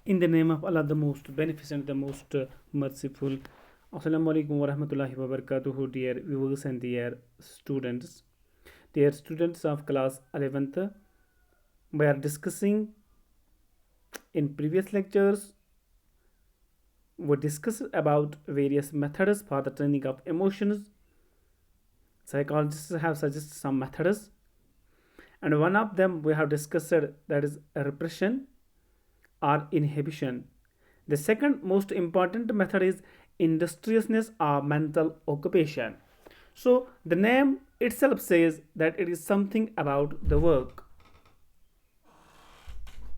In the name of Allah, the most beneficent, the most merciful. Assalamu alaikum wa rahmatullahi wa barakatuhu, dear viewers and dear students. Dear students of class 11th, we are discussing in previous lectures, we discussed about various methods for the training of emotions. Psychologists have suggested some methods, and one of them we have discussed, that is repression or inhibition. The second most important method is industriousness or mental occupation. So, the name itself says that it is something about the work.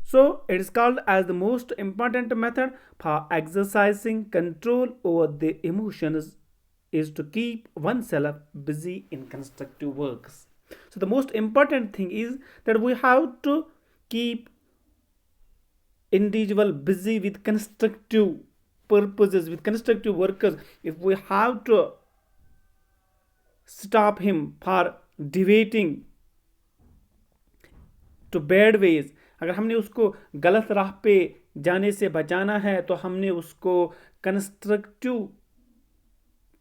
So, it is called as the most important method for exercising control over the emotions is to keep oneself busy in constructive works. So, the most important thing is that we have to keep individual busy with constructive purposes, with constructive workers. If we have to stop him for deviating to bad ways, अगर हमने उसको गलत राह पे जाने से बचाना है तो हमने उसको कंस्ट्रक्टिव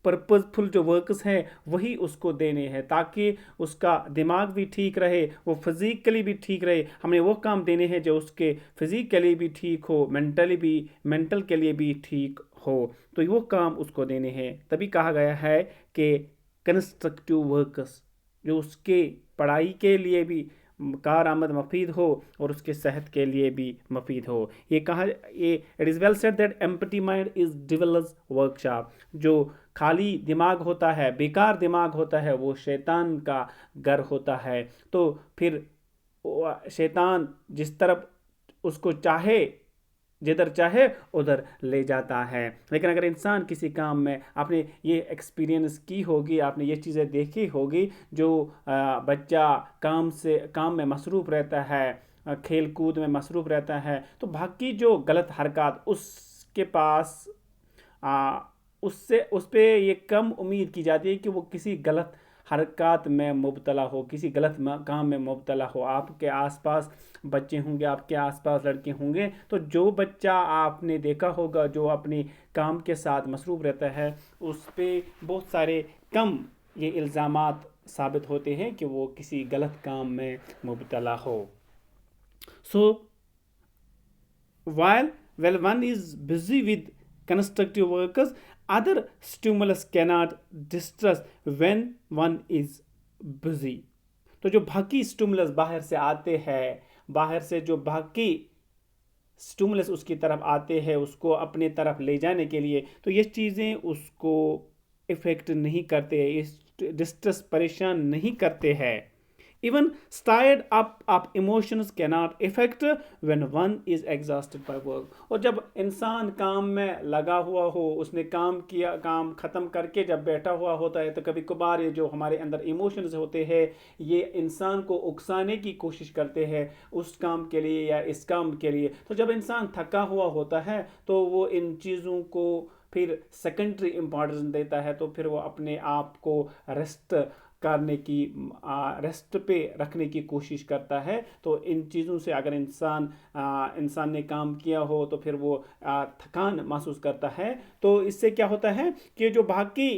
पर्पजफुल जो वर्क्स हैं वही उसको देने हैं, ताकि उसका दिमाग भी ठीक रहे, वो फिज़िकली भी ठीक रहे. हमने वो काम देने हैं जो उसके फिज़िकली भी ठीक हो, मेंटल के लिए भी ठीक हो, तो वो काम उसको देने हैं. तभी कहा गया है कि कंस्ट्रक्टिव वर्क्स जो उसके पढ़ाई के लिए भी कार आमद मफीद हो और उसके सेहत के लिए भी मफीद हो. ये it is well said that empty mind is devil's workshop. जो खाली दिमाग होता है, बेकार दिमाग होता है, वो शैतान का घर होता है. तो फिर शैतान जिस तरफ उसको चाहे, जिधर चाहे उधर ले जाता है. लेकिन अगर इंसान किसी काम में, आपने ये एक्सपीरियंस की होगी, आपने ये चीज़ें देखी होगी, जो बच्चा काम में मसरूफ़ रहता है, खेल कूद में मसरूफ़ रहता है, तो बाकी जो गलत हरकत उसके पास उस पर ये कम उम्मीद की जाती है कि वो किसी गलत हरकत में मुबतला हो, किसी गलत काम में मुबतला हो. आपके आसपास बच्चे होंगे, आपके आसपास लड़के होंगे, तो जो बच्चा आपने देखा होगा जो अपने काम के साथ मसरूफ़ रहता है, उस पर बहुत सारे कम ये इल्ज़ामात साबित होते हैं कि वो किसी गलत काम में मुबतला हो. सो while one is busy with constructive workers, other stimulus cannot distress when one is busy. तो जो बाकी स्टिमुलस बाहर से आते हैं, बाहर से जो बाकी स्टिमुलस उसकी तरफ आते हैं उसको अपने तरफ ले जाने के लिए, तो ये चीज़ें उसको इफ़ेक्ट नहीं करते, इस डिस्ट्रेस परेशान नहीं करते हैं. Even stirred up of emotions cannot affect when one is exhausted by work. और जब इंसान काम में लगा हुआ हो, उसने काम ख़त्म करके जब बैठा हुआ होता है, तो कभी कभार ये जो हमारे अंदर इमोशंस होते हैं ये इंसान को उकसाने की कोशिश करते हैं उस काम के लिए या इस काम के लिए. तो जब इंसान थका हुआ होता है तो वो इन चीज़ों को फिर सेकेंडरी इम्पोर्टेंस देता है, तो फिर वो अपने आप को रेस्ट पे रखने की कोशिश करता है. तो इन चीज़ों से अगर इंसान ने काम किया हो तो फिर वो थकान महसूस करता है. तो इससे क्या होता है कि जो बाकी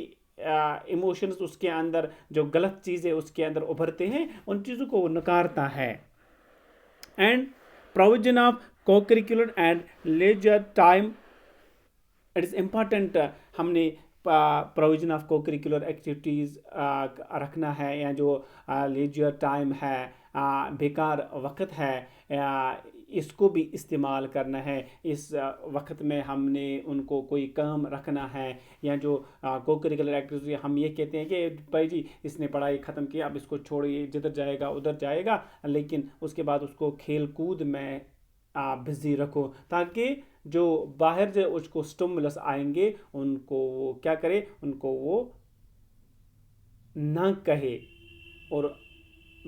इमोशंस उसके अंदर, जो गलत चीज़ें उसके अंदर उभरते हैं, उन चीज़ों को वो नकारता है. एंड प्रोविजन ऑफ को curricular and leisure time, it is important. हमने प्रोविजन ऑफ को करिकुलर एक्टिविटीज़ रखना है, या जो लेजर टाइम है, बेकार वक्त है, इसको भी इस्तेमाल करना है. इस वक्त में हमने उनको कोई काम रखना है, या जो को करिकुलर एक्टिविटी हम ये कहते हैं कि भाई जी इसने पढ़ाई ख़त्म की, अब इसको छोड़िए, जिधर जाएगा उधर जाएगा, लेकिन उसके बाद उसको खेल कूद में बिज़ी रखो, ताकि जो बाहर जो उसको स्टिमुलस आएंगे उनको वो क्या करे, उनको वो ना कहे. और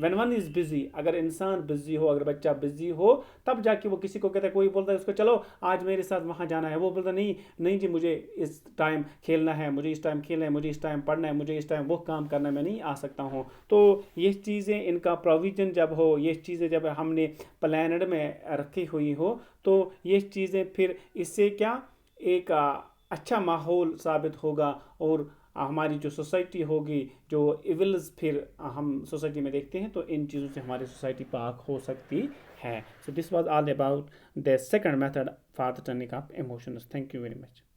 when one is busy, اگر انسان بزی ہو, اگر بچہ بزی ہو, تب جا کے وہ کسی کو کہتا ہے, کوئی بولتا ہے اس کو چلو آج میرے ساتھ وہاں جانا ہے, وہ بولتا نہیں نہیں جی مجھے اس ٹائم کھیلنا ہے, مجھے اس ٹائم کھیلنا ہے, مجھے اس ٹائم پڑھنا ہے, مجھے اس ٹائم وہ کام کرنا ہے, میں نہیں آ سکتا ہوں. تو یہ چیزیں ان کا پروویژن جب ہو, یہ چیزیں جب ہم نے پلانڈ میں رکھی ہوئی ہو, تو یہ چیزیں پھر اس سے کیا ایک اچھا ماحول ثابت ہوگا, اور ہماری جو سوسائٹی ہوگی, جو ایولز پھر ہم سوسائٹی میں دیکھتے ہیں, تو ان چیزوں سے ہماری سوسائٹی پاک ہو سکتی ہے. So this was all about the second method for the turning up emotions. Thank you very much.